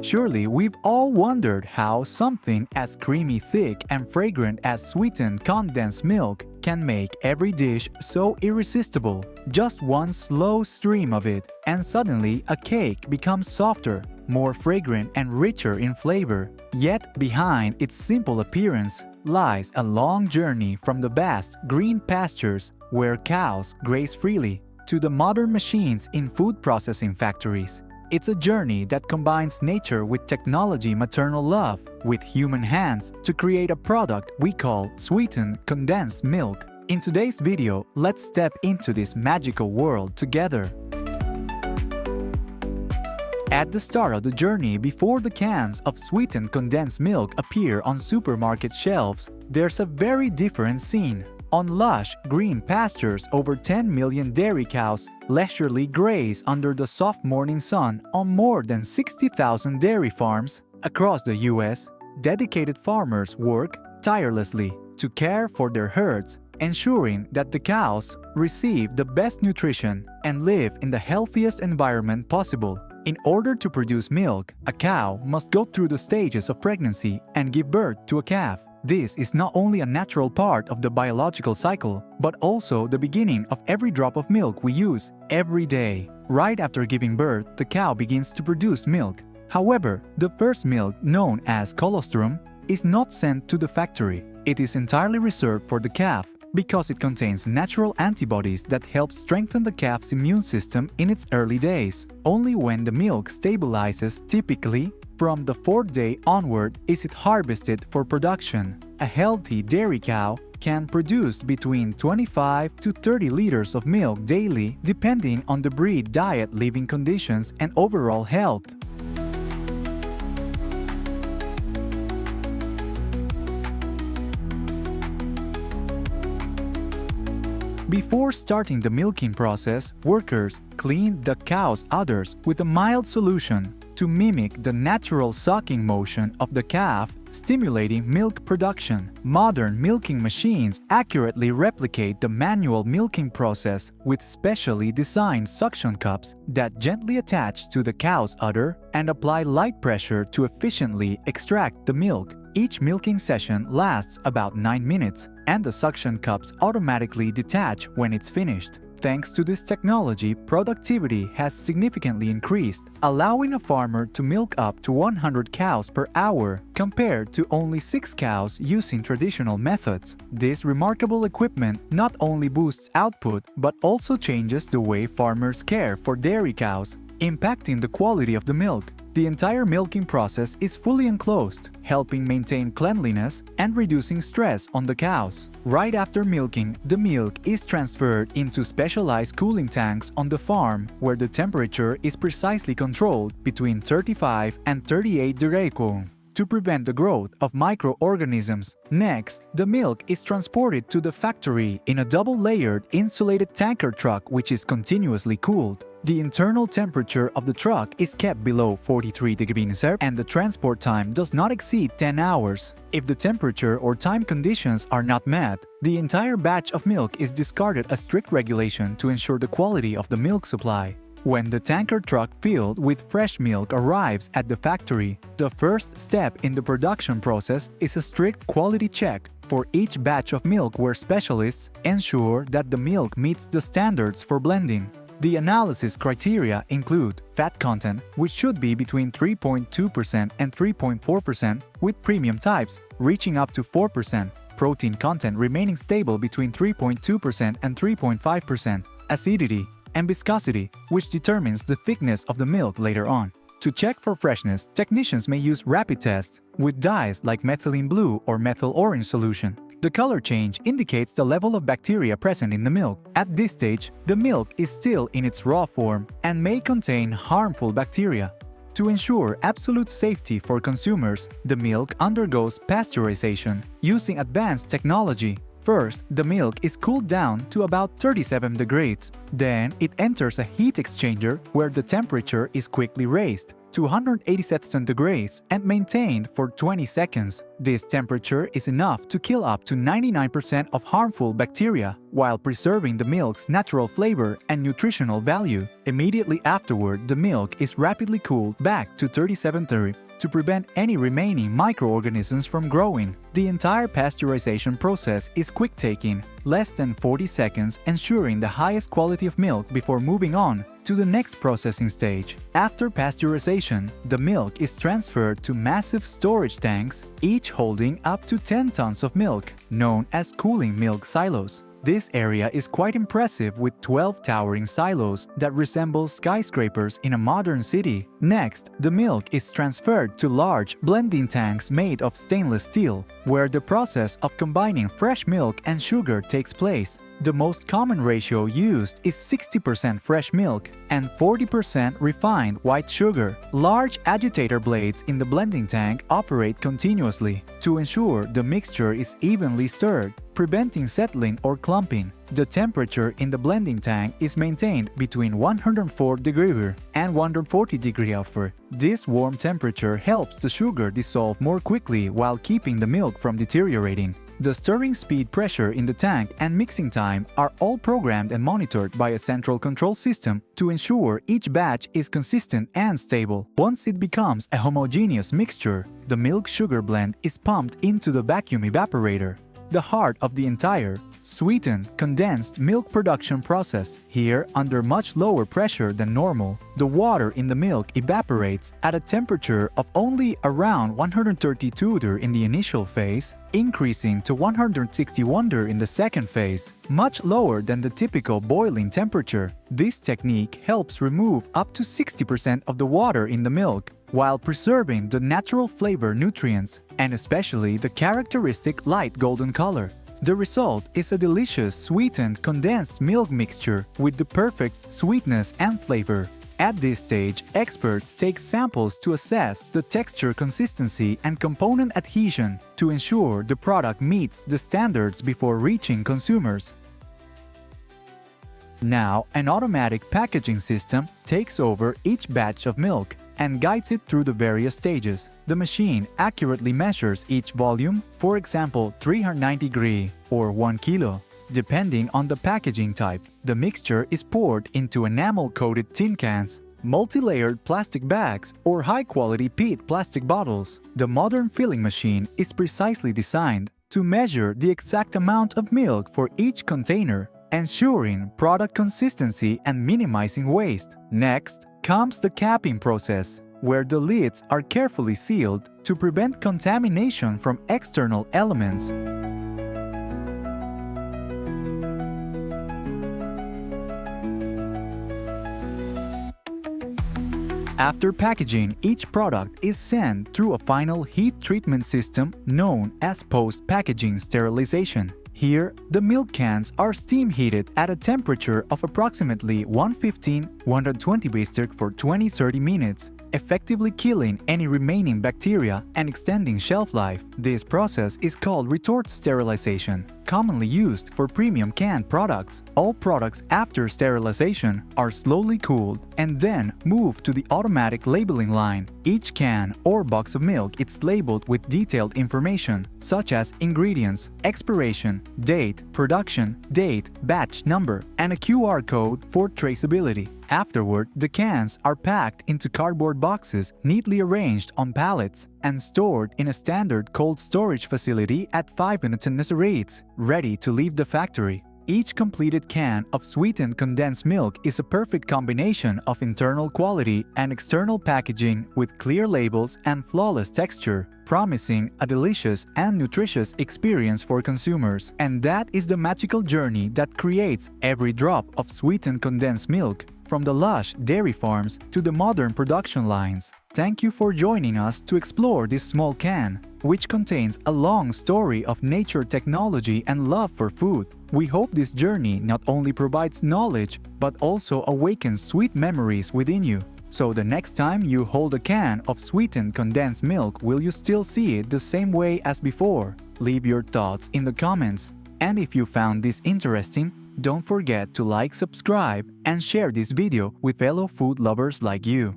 Surely we've all wondered how something as creamy thick and fragrant as sweetened condensed milk can make every dish so irresistible. Just one slow stream of it, and suddenly a cake becomes softer, more fragrant and richer in flavor. Yet behind its simple appearance lies a long journey from the vast green pastures where cows graze freely to the modern machines in food processing factories. It's a journey that combines nature with technology, maternal love, with human hands to create a product we call sweetened condensed milk. In today's video, let's step into this magical world together. At the start of the journey, before the cans of sweetened condensed milk appear on supermarket shelves, there's a very different scene. On lush, green pastures, over 10 million dairy cows leisurely graze under the soft morning sun on more than 60,000 dairy farms across the US. Dedicated farmers work tirelessly to care for their herds, ensuring that the cows receive the best nutrition and live in the healthiest environment possible. In order to produce milk, a cow must go through the stages of pregnancy and give birth to a calf. This is not only a natural part of the biological cycle, but also the beginning of every drop of milk we use every day. Right after giving birth, the cow begins to produce milk. However, the first milk, known as colostrum, is not sent to the factory. It is entirely reserved for the calf because it contains natural antibodies that help strengthen the calf's immune system in its early days. Only when the milk stabilizes, typically from the 4th day onward, is it harvested for production. A healthy dairy cow can produce between 25 to 30 liters of milk daily, depending on the breed, diet, living conditions, and overall health. Before starting the milking process, workers clean the cow's udders with a mild solution to mimic the natural sucking motion of the calf, stimulating milk production. Modern milking machines accurately replicate the manual milking process with specially designed suction cups that gently attach to the cow's udder and apply light pressure to efficiently extract the milk. Each milking session lasts about 9 minutes, and the suction cups automatically detach when it's finished. Thanks to this technology, productivity has significantly increased, allowing a farmer to milk up to 100 cows per hour, compared to only 6 cows using traditional methods. This remarkable equipment not only boosts output, but also changes the way farmers care for dairy cows, impacting the quality of the milk. The entire milking process is fully enclosed, helping maintain cleanliness and reducing stress on the cows. Right after milking, the milk is transferred into specialized cooling tanks on the farm, where the temperature is precisely controlled between 35 and 38 degrees to prevent the growth of microorganisms. Next, the milk is transported to the factory in a double-layered insulated tanker truck which is continuously cooled. The internal temperature of the truck is kept below 43 degrees Celsius and the transport time does not exceed 10 hours. If the temperature or time conditions are not met, the entire batch of milk is discarded, a strict regulation to ensure the quality of the milk supply. When the tanker truck filled with fresh milk arrives at the factory, the first step in the production process is a strict quality check for each batch of milk where specialists ensure that the milk meets the standards for blending. The analysis criteria include fat content, which should be between 3.2% and 3.4%, with premium types reaching up to 4%, protein content remaining stable between 3.2% and 3.5%, acidity, and viscosity, which determines the thickness of the milk later on. To check for freshness, technicians may use rapid tests with dyes like methylene blue or methyl orange solution. The color change indicates the level of bacteria present in the milk. At this stage, the milk is still in its raw form and may contain harmful bacteria. To ensure absolute safety for consumers, the milk undergoes pasteurization using advanced technology. First, the milk is cooled down to about 37 degrees. Then, it enters a heat exchanger where the temperature is quickly raised to 187 degrees and maintained for 20 seconds. This temperature is enough to kill up to 99% of harmful bacteria while preserving the milk's natural flavor and nutritional value. Immediately afterward, the milk is rapidly cooled back to 37°. To prevent any remaining microorganisms from growing. The entire pasteurization process is quick-taking, less than 40 seconds, ensuring the highest quality of milk before moving on to the next processing stage. After pasteurization, the milk is transferred to massive storage tanks, each holding up to 10 tons of milk, known as cooling milk silos. This area is quite impressive with 12 towering silos that resemble skyscrapers in a modern city. Next, the milk is transferred to large blending tanks made of stainless steel, where the process of combining fresh milk and sugar takes place. The most common ratio used is 60% fresh milk and 40% refined white sugar. Large agitator blades in the blending tank operate continuously to ensure the mixture is evenly stirred, preventing settling or clumping. The temperature in the blending tank is maintained between 104 degrees and 140 degrees. This warm temperature helps the sugar dissolve more quickly while keeping the milk from deteriorating. The stirring speed, pressure in the tank, and mixing time are all programmed and monitored by a central control system to ensure each batch is consistent and stable. Once it becomes a homogeneous mixture, the milk-sugar blend is pumped into the vacuum evaporator, the heart of the entire sweetened, condensed milk production process. Here, under much lower pressure than normal, the water in the milk evaporates at a temperature of only around 132 degrees in the initial phase, increasing to 161 degrees in the second phase, much lower than the typical boiling temperature. This technique helps remove up to 60% of the water in the milk, while preserving the natural flavor nutrients, and especially the characteristic light golden color. The result is a delicious sweetened condensed milk mixture with the perfect sweetness and flavor. At this stage, experts take samples to assess the texture, consistency, and component adhesion to ensure the product meets the standards before reaching consumers. Now, an automatic packaging system takes over each batch of milk and guides it through the various stages. The machine accurately measures each volume, for example 390 degrees or 1 kilo. Depending on the packaging type, the mixture is poured into enamel-coated tin cans, multi-layered plastic bags, or high-quality PET plastic bottles. The modern filling machine is precisely designed to measure the exact amount of milk for each container, ensuring product consistency and minimizing waste. Next comes the capping process, where the lids are carefully sealed to prevent contamination from external elements. After packaging, each product is sent through a final heat treatment system known as post-packaging sterilization. Here, the milk cans are steam heated at a temperature of approximately 115–120 degrees for 20–30 minutes, effectively killing any remaining bacteria and extending shelf life. This process is called retort sterilization, commonly used for premium canned products. All products after sterilization are slowly cooled and then moved to the automatic labeling line. Each can or box of milk is labeled with detailed information such as ingredients, expiration, date, production date, batch number, and a QR code for traceability. Afterward, the cans are packed into cardboard boxes neatly arranged on pallets and stored in a standard cold storage facility at 5 Necessarates, ready to leave the factory. Each completed can of sweetened condensed milk is a perfect combination of internal quality and external packaging with clear labels and flawless texture, promising a delicious and nutritious experience for consumers. And that is the magical journey that creates every drop of sweetened condensed milk, from the lush dairy farms to the modern production lines. Thank you for joining us to explore this small can, which contains a long story of nature, technology, and love for food. We hope this journey not only provides knowledge, but also awakens sweet memories within you. So the next time you hold a can of sweetened condensed milk, will you still see it the same way as before? Leave your thoughts in the comments. And if you found this interesting, don't forget to like, subscribe, and share this video with fellow food lovers like you.